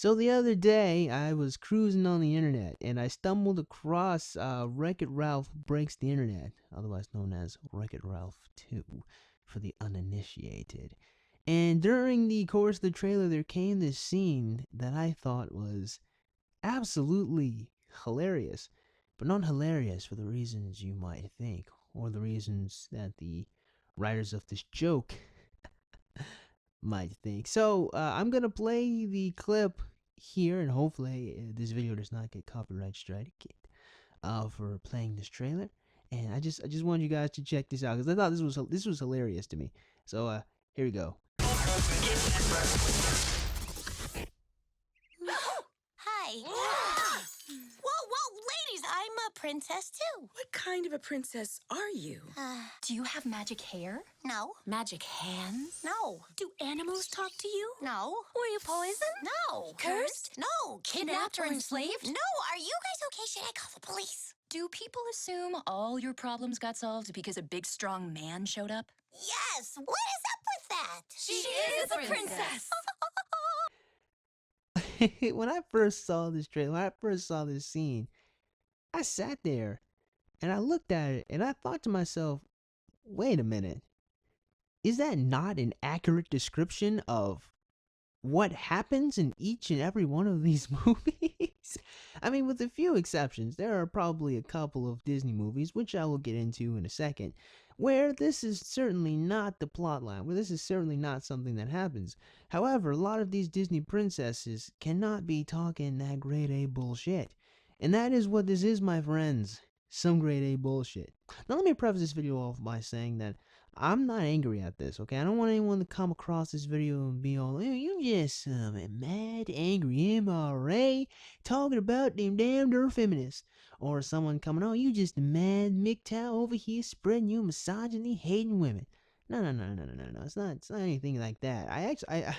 So the other day, I was cruising on the internet and I stumbled across Wreck-It Ralph Breaks the Internet, otherwise known as Wreck-It Ralph 2 for the uninitiated. And during the course of the trailer, there came this scene that I thought was absolutely hilarious, but not hilarious for the reasons you might think, or the reasons that the writers of this joke might think. So I'm gonna play the clip here, and hopefully this video does not get copyright strike for playing this trailer. And I just want you guys to check this out because I thought this was hilarious to me. So here we go. Hi. Whoa, ladies, I'm a princess too. What kind of a princess are you? Do you have magic hair? No. Magic hands? No. Do animals talk to you? No. Were you poisoned? No. Cursed? No. Kidnapped or enslaved? No. Are you guys okay? Should I call the police? Do people assume all your problems got solved because a big, strong man showed up? Yes. What is up with that? She is a princess. When I first saw this trailer, when I first saw this scene, I sat there and I looked at it and I thought to myself, wait a minute. Is that not an accurate description of what happens in each and every one of these movies? I mean, with a few exceptions, there are probably a couple of Disney movies, which I will get into in a second, where this is certainly not the plot line, where this is certainly not something that happens. However, a lot of these Disney princesses cannot be talking that grade A bullshit. And that is what this is, my friends. Some grade A bullshit. Now let me preface this video off by saying that I'm not angry at this, okay? I don't want anyone to come across this video and be all, you just mad, angry MRA talking about them damn feminists. Or someone coming, oh, you just mad MGTOW over here spreading you misogyny, hating women. No. It's not anything like that.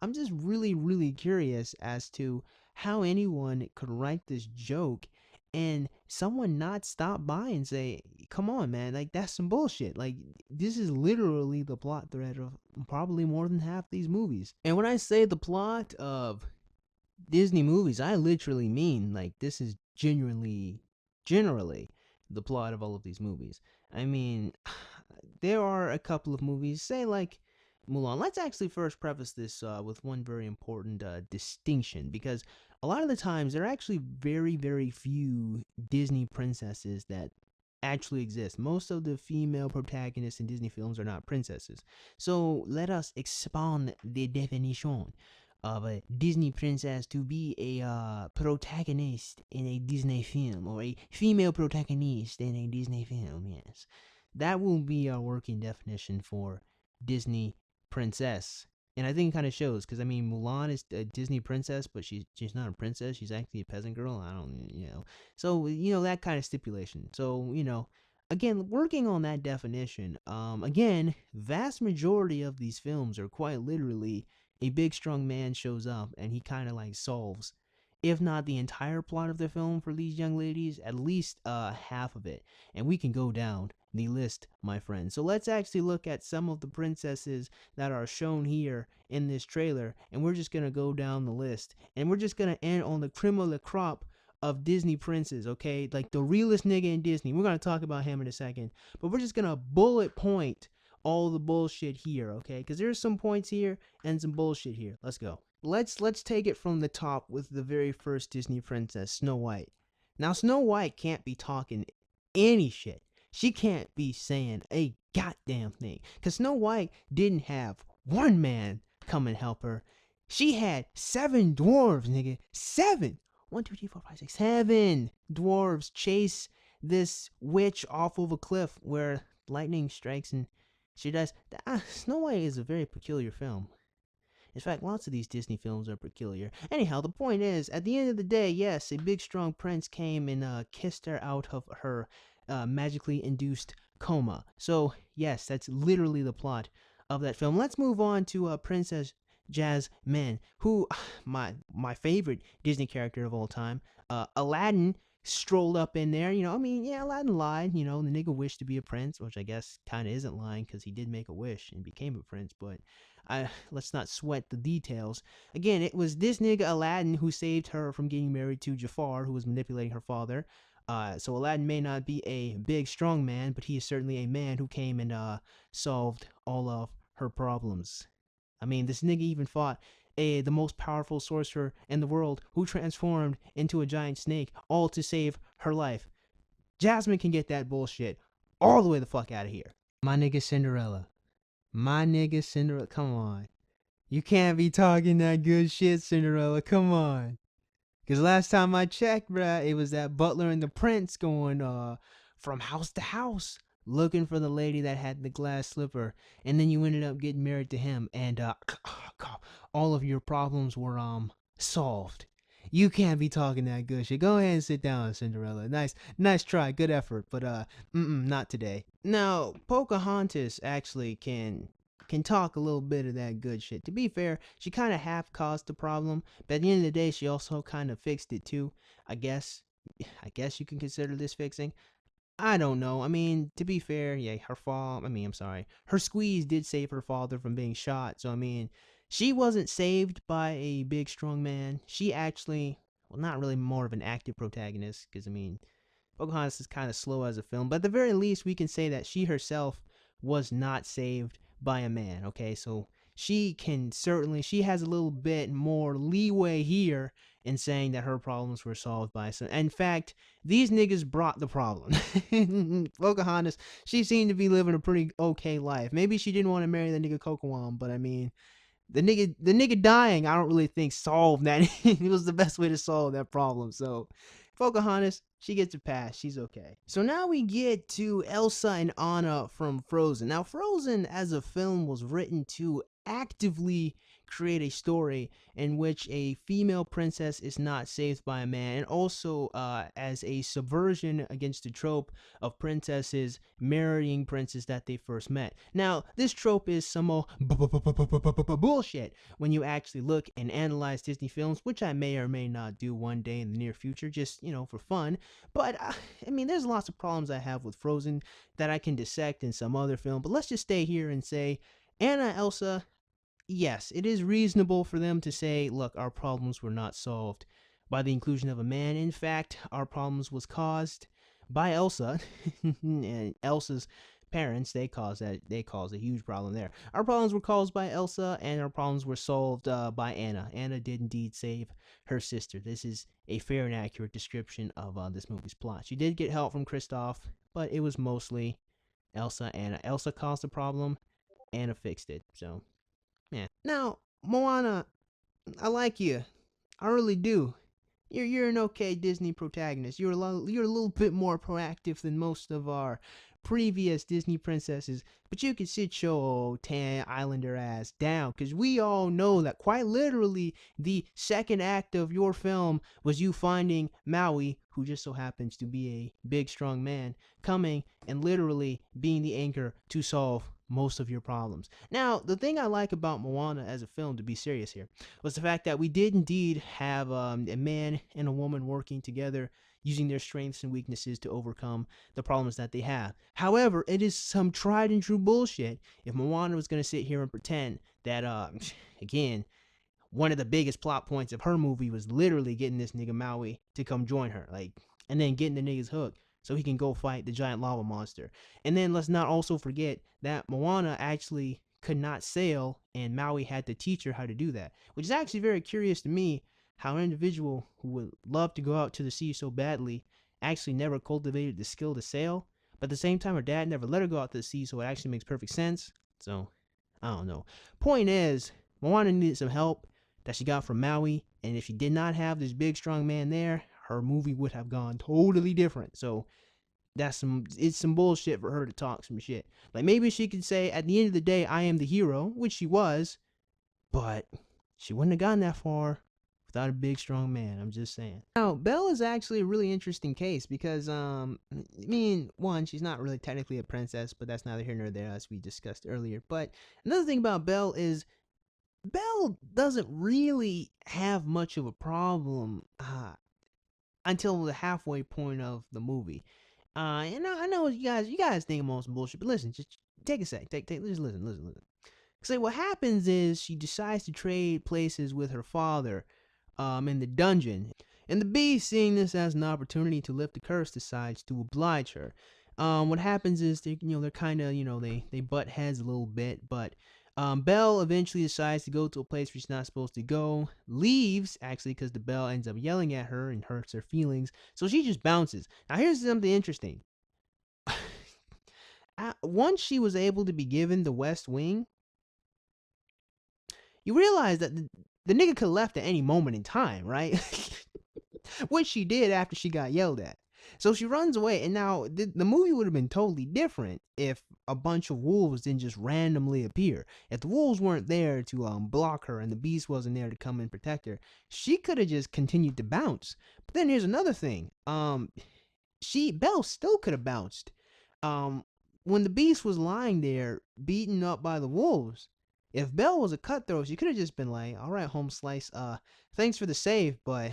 I'm just really curious as to how anyone could write this joke and someone not stop by and say, come on, man, like, that's some bullshit. Like, this is literally the plot thread of probably more than half these movies. And when I say the plot of Disney movies, I literally mean, like, this is generally the plot of all of these movies. I mean, there are a couple of movies, say like Mulan. Let's actually first preface this with one very important distinction, because a lot of the times there are actually very few Disney princesses that actually exist. Most of the female protagonists in Disney films are not princesses. So let us expand the definition of a Disney princess to be a protagonist in a Disney film, or a female protagonist in a Disney film. Yes, that will be our working definition for Disney princess. And I think it kind of shows, because I mean, Mulan is a Disney princess, but she's not a princess. She's actually a peasant girl. I don't, so that kind of stipulation. So again, working on that definition. Again, vast majority of these films are quite literally a big strong man shows up and he kind of like solves, if not the entire plot of the film for these young ladies, at least half of it. And we can go down the list, my friend. So let's actually look at some of the princesses that are shown here in this trailer, and we're just gonna go down the list, and we're just gonna end on the creme de la crop of Disney princes, okay? Like the realest nigga in Disney. We're gonna talk about him in a second, but we're just gonna bullet point all the bullshit here, okay? Because there's some points here and some bullshit here. Let's go. Let's take it from the top with the very first Disney princess, Snow White. Now, Snow White can't be talking any shit. She can't be saying a goddamn thing. Because Snow White didn't have one man come and help her. She had 7 dwarves, nigga. 7! 1, 2, 3, 4, 5, 6, 7 dwarves chase this witch off of a cliff where lightning strikes and she does. Snow White is a very peculiar film. In fact, lots of these Disney films are peculiar. Anyhow, the point is, at the end of the day, yes, a big strong prince came and kissed her out of her magically induced coma. So, yes, that's literally the plot of that film. Let's move on to Princess Jasmine, who, my favorite Disney character of all time. Aladdin strolled up in there. You know, I mean, yeah, Aladdin lied. You know, the nigga wished to be a prince, which I guess kind of isn't lying because he did make a wish and became a prince. But let's not sweat the details. Again, it was this nigga Aladdin who saved her from getting married to Jafar, who was manipulating her father. So Aladdin may not be a big, strong man, but he is certainly a man who came and solved all of her problems. I mean, this nigga even fought the most powerful sorcerer in the world who transformed into a giant snake, all to save her life. Jasmine can get that bullshit all the way the fuck out of here. My nigga Cinderella. My nigga Cinderella. Come on. You can't be talking that good shit, Cinderella. Come on. Because last time I checked, bruh, it was that butler and the prince going from house to house looking for the lady that had the glass slipper. And then you ended up getting married to him. And all of your problems were solved. You can't be talking that good shit. Go ahead and sit down, Cinderella. Nice try. Good effort. But not today. Now, Pocahontas actually can talk a little bit of that good shit. To be fair, she kind of half caused the problem, but at the end of the day, she also kind of fixed it too. I guess you can consider this fixing. I don't know. I mean, to be fair, yeah, her squeeze did save her father from being shot. So I mean, she wasn't saved by a big strong man. She actually, well, not really more of an active protagonist, because I mean, Pocahontas is kind of slow as a film, but at the very least, we can say that she herself was not saved by a man. Okay, so she has a little bit more leeway here in saying that her problems were solved by some. In fact, these niggas brought the problem. Pocahontas, she seemed to be living a pretty okay life. Maybe she didn't want to marry the nigga Cocoam, but I mean, the nigga dying, I don't really think solved that. It was the best way to solve that problem. So Pocahontas, she gets a pass. She's okay. So now we get to Elsa and Anna from Frozen. Now, Frozen as a film was written to actively create a story in which a female princess is not saved by a man, and also as a subversion against the trope of princesses marrying princes that they first met. Now, this trope is some bullshit when you actually look and analyze Disney films, which I may or may not do one day in the near future, just, you know, for fun. But, I mean, there's lots of problems I have with Frozen that I can dissect in some other film, but let's just stay here and say, Anna, Elsa, yes, it is reasonable for them to say, look, our problems were not solved by the inclusion of a man. In fact, our problems was caused by Elsa, and Elsa's parents, they caused a huge problem there. Our problems were caused by Elsa, and our problems were solved by Anna. Anna did indeed save her sister. This is a fair and accurate description of this movie's plot. She did get help from Kristoff, but it was mostly Elsa. Anna. Elsa caused the problem, Anna fixed it. So, yeah. Now, Moana, I like you. I really do. You're an okay Disney protagonist. You're a little bit more proactive than most of our previous Disney princesses, but you can sit your tan islander ass down, because we all know that quite literally the second act of your film was you finding Maui, who just so happens to be a big strong man, coming and literally being the anchor to solve most of your problems. Now, the thing I like about Moana as a film, to be serious here, was the fact that we did indeed have a man and a woman working together, using their strengths and weaknesses to overcome the problems that they have. However, it is some tried and true bullshit if Moana was going to sit here and pretend that, again, one of the biggest plot points of her movie was literally getting this nigga Maui to come join her, like, and then getting the nigga's hook so he can go fight the giant lava monster. And then let's not also forget that Moana actually could not sail, and Maui had to teach her how to do that, which is actually very curious to me, how an individual who would love to go out to the sea so badly actually never cultivated the skill to sail, but at the same time her dad never let her go out to the sea, so it actually makes perfect sense. So, I don't know. Point is, Moana needed some help that she got from Maui, and if she did not have this big strong man there, her movie would have gone totally different. So it's some bullshit for her to talk some shit. Like, maybe she could say at the end of the day, I am the hero, which she was, but she wouldn't have gotten that far without a big strong man. I'm just saying. Now, Belle is actually a really interesting case because I mean, one, she's not really technically a princess, but that's neither here nor there, as we discussed earlier. But another thing about Belle is Belle doesn't really have much of a problem until the halfway point of the movie. And I know you guys think I'm on some bullshit, but listen, just take a sec, just listen. So what happens is she decides to trade places with her father, in the dungeon, and the Beast, seeing this as an opportunity to lift the curse, decides to oblige her. What happens is they're kind of they butt heads a little bit, but Belle eventually decides to go to a place where she's not supposed to go, leaves actually because the Belle ends up yelling at her and hurts her feelings, so she just bounces. Now here's something interesting. Once she was able to be given the West Wing, you realize that the nigga could have left at any moment in time, right? Which she did after she got yelled at. So she runs away, and now the movie would have been totally different if a bunch of wolves didn't just randomly appear. If the wolves weren't there to block her and the Beast wasn't there to come and protect her, she could have just continued to bounce. But then here's another thing. Belle still could have bounced. When the Beast was lying there, beaten up by the wolves, if Belle was a cutthroat, she could have just been like, "All right, home slice. Thanks for the save, but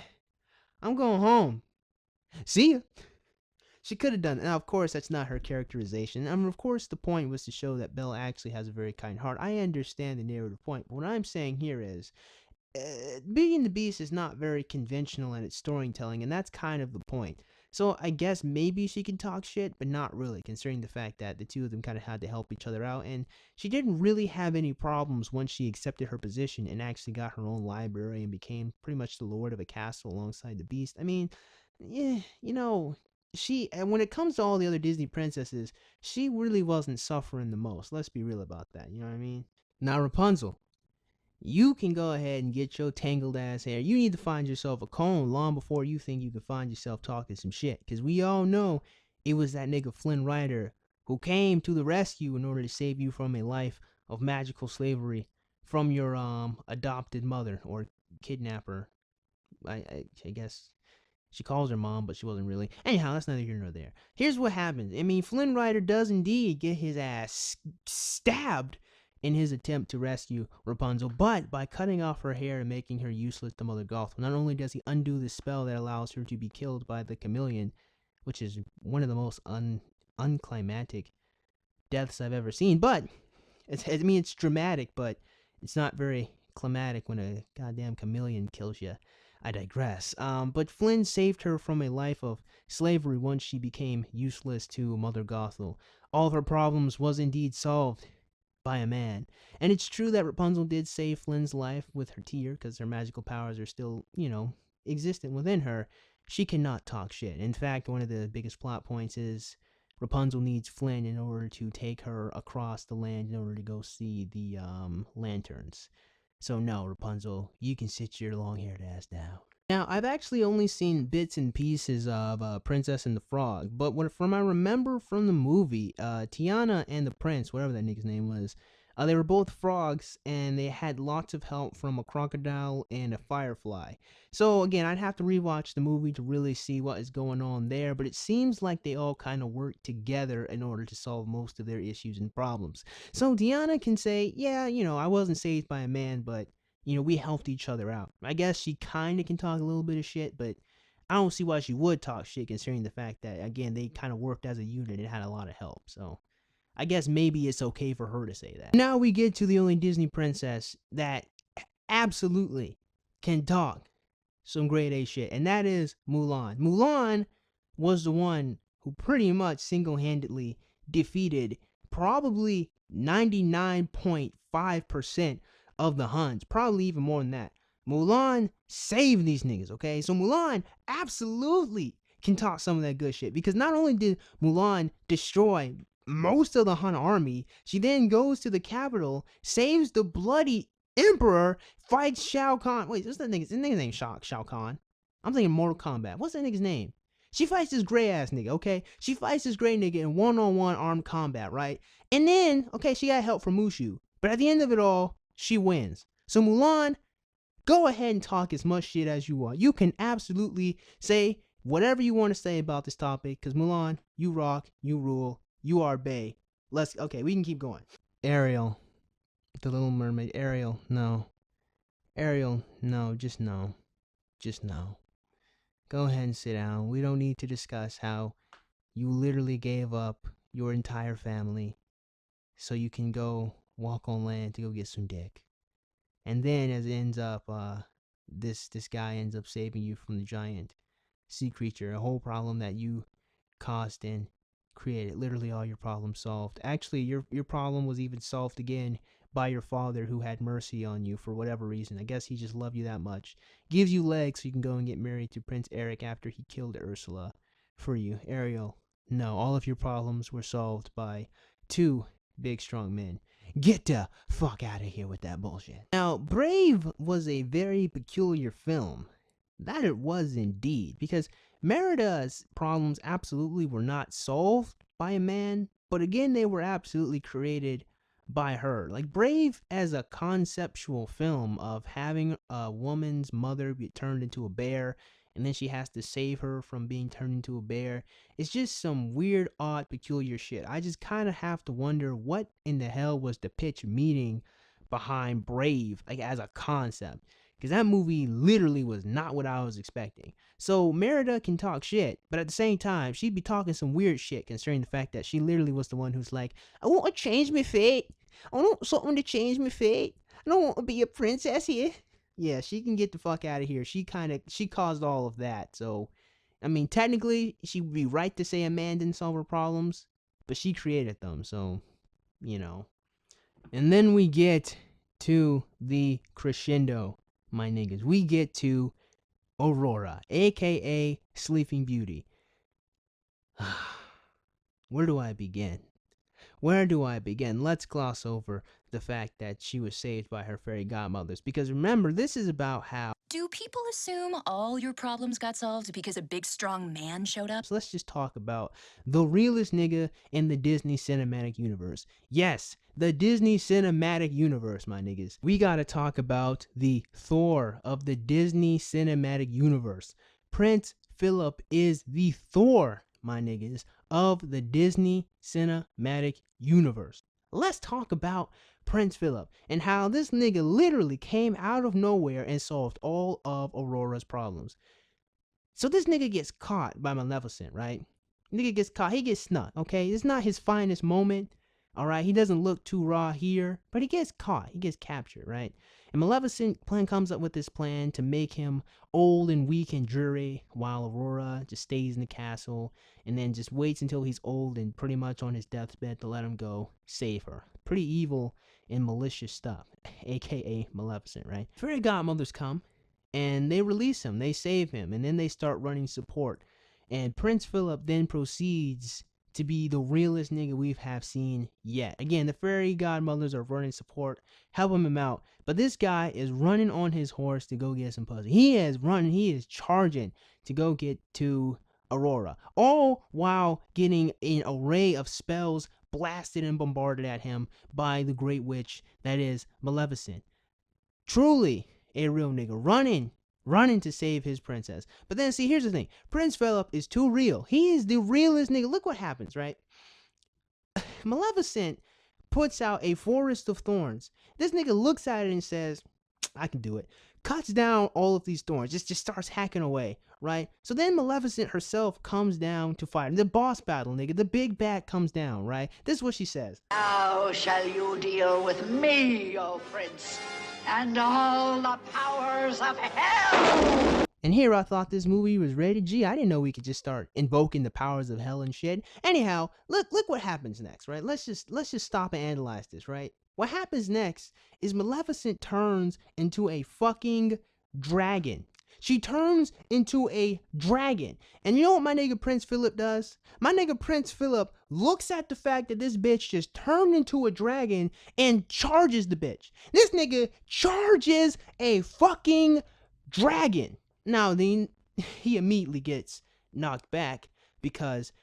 I'm going home. See ya." She could have done it. Now, of course, that's not her characterization. I mean, of course, the point was to show that Belle actually has a very kind heart. I understand the narrative point, but what I'm saying here is, Beauty and the Beast is not very conventional in its storytelling, and that's kind of the point. So I guess maybe she can talk shit, but not really, considering the fact that the two of them kind of had to help each other out, and she didn't really have any problems once she accepted her position and actually got her own library and became pretty much the lord of a castle alongside the Beast. I mean, yeah, when it comes to all the other Disney princesses, she really wasn't suffering the most. Let's be real about that, you know what I mean? Now, Rapunzel, you can go ahead and get your tangled ass hair. You need to find yourself a comb long before you think you can find yourself talking some shit. Because we all know it was that nigga Flynn Rider who came to the rescue in order to save you from a life of magical slavery from your adopted mother or kidnapper. I guess she calls her mom, but she wasn't really. Anyhow, that's neither here nor there. Here's what happens. I mean, Flynn Rider does indeed get his ass stabbed in his attempt to rescue Rapunzel, but by cutting off her hair and making her useless to Mother Gothel, not only does he undo the spell that allows her to be killed by the chameleon, which is one of the most unclimactic deaths I've ever seen, but it's dramatic, but it's not very climatic when a goddamn chameleon kills you. I digress. But Flynn saved her from a life of slavery once she became useless to Mother Gothel. All of her problems was indeed solved by a man. And it's true that Rapunzel did save Flynn's life with her tear, because her magical powers are still, existent within her. She cannot talk shit. In fact, one of the biggest plot points is Rapunzel needs Flynn in order to take her across the land in order to go see the lanterns. So no, Rapunzel, you can sit your long-haired ass down. Now, I've actually only seen bits and pieces of Princess and the Frog, but from I remember from the movie, Tiana and the Prince, whatever that nigga's name was, they were both frogs, and they had lots of help from a crocodile and a firefly. So again, I'd have to rewatch the movie to really see what is going on there, but it seems like they all kind of work together in order to solve most of their issues and problems. So Tiana can say, yeah, I wasn't saved by a man, but we helped each other out. I guess she kind of can talk a little bit of shit, but I don't see why she would talk shit considering the fact that, again, they kind of worked as a unit and had a lot of help. So I guess maybe it's okay for her to say that. Now we get to the only Disney princess that absolutely can talk some grade A shit, and that is Mulan. Mulan was the one who pretty much single-handedly defeated probably 99.5% of the Huns, probably even more than that. Mulan saved these niggas, okay? So Mulan absolutely can talk some of that good shit, because not only did Mulan destroy most of the Hun army, she then goes to the capital, saves the bloody emperor, fights Shao Kahn. Wait, what's that nigga's name? Shao Kahn? I'm thinking Mortal Kombat. What's that nigga's name? She fights this gray ass nigga, okay? She fights this gray nigga in one-on-one armed combat, right? And then, okay, she got help from Mushu, but at the end of it all, she wins. So Mulan, go ahead and talk as much shit as you want. You can absolutely say whatever you want to say about this topic, because Mulan, you rock, you rule, you are bae. Okay, we can keep going. Ariel, the Little Mermaid. Ariel, no. Ariel, no, just no. Just no. go ahead and sit down. We don't need to discuss how you literally gave up your entire family so you can go walk on land to go get some dick. And then as it ends up, this guy ends up saving you from the giant sea creature, a whole problem that you caused and created. Literally all your problems solved. Actually, your problem was even solved again by your father, who had mercy on you for whatever reason. I guess he just loved you that much. Gives you legs so you can go and get married to Prince Eric after he killed Ursula for you. Ariel, no, all of your problems were solved by two big strong men. Get the fuck out of here with that bullshit. Now, Brave was a very peculiar film. That it was indeed, because Merida's problems absolutely were not solved by a man, but again, they were absolutely created by her. Like, Brave as a conceptual film of having a woman's mother get turned into a bear, and then she has to save her from being turned into a bear. It's just some weird, odd, peculiar shit. I just kind of have to wonder what in the hell was the pitch meeting behind Brave, like, as a concept. Because that movie literally was not what I was expecting. So Merida can talk shit, but at the same time, she'd be talking some weird shit concerning the fact that she literally was the one who's like, I want to change my fate. I want something to change my fate. I don't want to be a princess here. Yeah, she can get the fuck out of here. She caused all of that. So, I mean, technically, she would be right to say a man didn't solve her problems, but she created them. So, you know. And then we get to the crescendo, my niggas. We get to Aurora, aka Sleeping Beauty. Where do I begin? Let's gloss over the fact that she was saved by her fairy godmothers. Because remember, this is about how... Do people assume all your problems got solved because a big strong man showed up? So let's just talk about the realest nigga in the Disney Cinematic Universe. Yes, the Disney Cinematic Universe, my niggas. We gotta talk about the Thor of the Disney Cinematic Universe. Prince Philip is the Thor, my niggas, of the Disney Cinematic Universe. Let's talk about Prince Philip and how this nigga literally came out of nowhere and solved all of Aurora's problems. So this nigga gets caught by Maleficent, right? Nigga gets caught. He gets snuck, okay? It's not his finest moment, all right? He doesn't look too raw here, but he gets caught. He gets captured, right? And Maleficent comes up with this plan to make him old and weak and dreary while Aurora just stays in the castle and then just waits until he's old and pretty much on his deathbed to let him go save her. Pretty evil and malicious stuff, aka Maleficent, right? Fairy godmothers come and they release him, they save him, and then they start running support. And Prince Philip then proceeds to be the realest nigga we have seen yet. Again, the fairy godmothers are running support, helping him out, but this guy is running on his horse to go get some pussy. He is charging to go get to Aurora, all while getting an array of spells blasted and bombarded at him by the great witch that is Maleficent. Truly a real nigga, running to save his princess. But then, see, here's the thing. Prince Philip is too real. He is the realest nigga. Look what happens, right? Maleficent puts out a forest of thorns. This nigga looks at it and says, I can do it. Cuts down all of these thorns. Just starts hacking away, right? So then Maleficent herself comes down to fight. The boss battle, nigga. The big bad comes down, right? This is what she says. How shall you deal with me, O prince, and all the powers of hell? And here I thought this movie was rated G. I didn't know we could just start invoking the powers of hell and shit. Anyhow, look what happens next, right? Let's just stop and analyze this, right? What happens next is Maleficent turns into a fucking dragon. She turns into a dragon. And you know what my nigga Prince Philip does? My nigga Prince Philip looks at the fact that this bitch just turned into a dragon and charges the bitch. This nigga charges a fucking dragon. Now, then he immediately gets knocked back because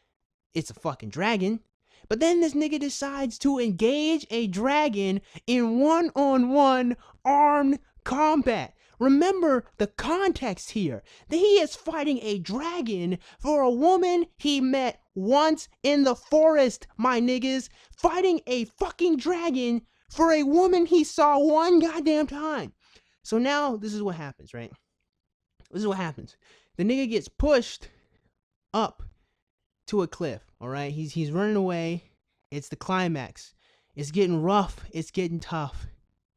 it's a fucking dragon. But then this nigga decides to engage a dragon in one-on-one armed combat. Remember the context here. That he is fighting a dragon for a woman he met once in the forest, my niggas. Fighting a fucking dragon for a woman he saw one goddamn time. So now, this is what happens, right? This is what happens. The nigga gets pushed up to a cliff, all right? He's running away. It's the climax. It's getting rough. It's getting tough.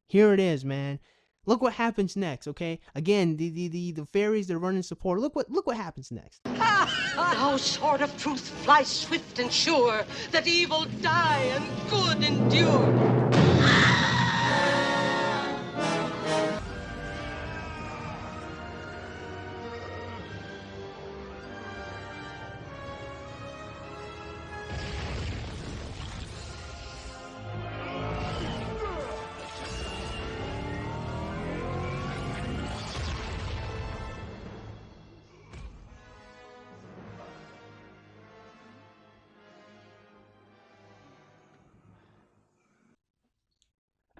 Here it is, man. Look what happens next, okay? Again, the fairies, they're running support. Look what happens next. Thou sword of truth, fly swift and sure, that evil die and good endure.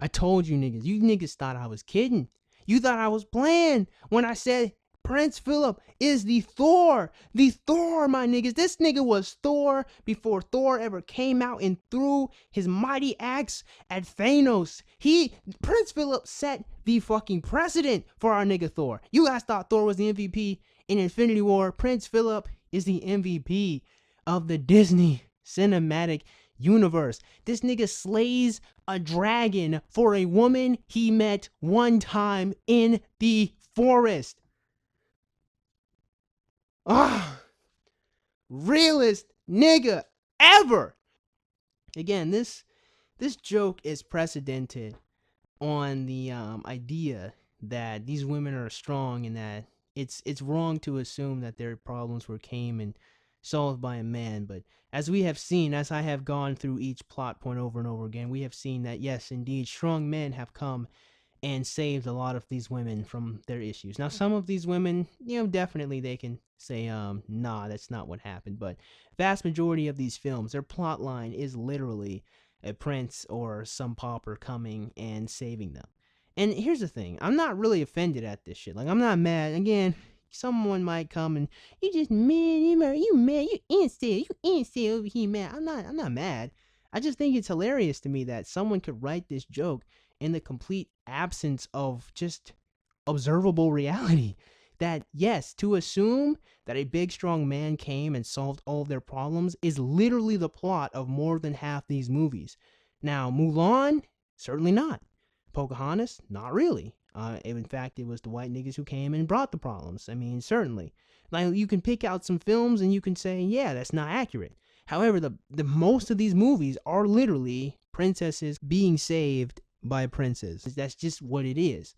I told you niggas. You niggas thought I was kidding. You thought I was playing when I said Prince Philip is the Thor. The Thor, my niggas. This nigga was Thor before Thor ever came out and threw his mighty axe at Thanos. Prince Philip set the fucking precedent for our nigga Thor. You guys thought Thor was the MVP in Infinity War. Prince Philip is the MVP of the Disney Cinematic Universe. This nigga slays a dragon for a woman he met one time in the forest. Realest nigga ever. Again, this joke is precedented on the idea that these women are strong and that it's wrong to assume that their problems came and solved by a man. But as we have seen, as I have gone through each plot point over and over again, we have seen that yes, indeed, strong men have come and saved a lot of these women from their issues. Now, some of these women, definitely they can say, nah, that's not what happened. But vast majority of these films, their plot line is literally a prince or some pauper coming and saving them. And here's the thing, I'm not really offended at this shit. Like, I'm not mad. Again, someone might come and you just mad, you incel over here, man. I'm not mad. I just think it's hilarious to me that someone could write this joke in the complete absence of just observable reality. That yes, to assume that a big strong man came and solved all of their problems is literally the plot of more than half these movies. Now, Mulan, certainly not. Pocahontas, not really. In fact, it was the white niggas who came and brought the problems. I mean, certainly. Like, you can pick out some films and you can say, yeah, that's not accurate. However, the most of these movies are literally princesses being saved by princes. That's just what it is.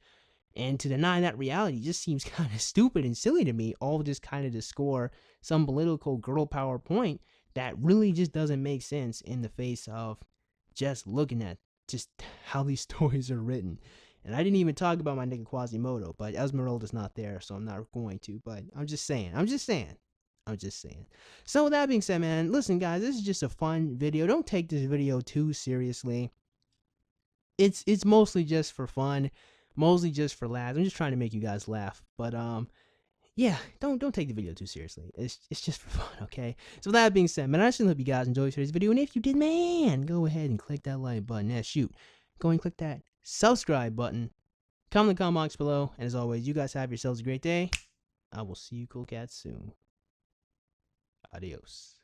And to deny that reality just seems kind of stupid and silly to me, all just kind of to score some political girl power point that really just doesn't make sense in the face of just looking at just how these stories are written. And I didn't even talk about my nigga Quasimodo, but Esmeralda's not there, so I'm not going to. But I'm just saying. So with that being said, man, listen, guys, this is just a fun video. Don't take this video too seriously. It's mostly just for fun, mostly just for laughs. I'm just trying to make you guys laugh. But yeah, don't take the video too seriously. It's just for fun, okay? So with that being said, man, I just hope you guys enjoyed today's video. And if you did, man, go ahead and click that like button. Yeah, shoot. Go and click that subscribe button. Comment in the comment box below. And as always, you guys have yourselves a great day. I will see you cool cats soon. Adios.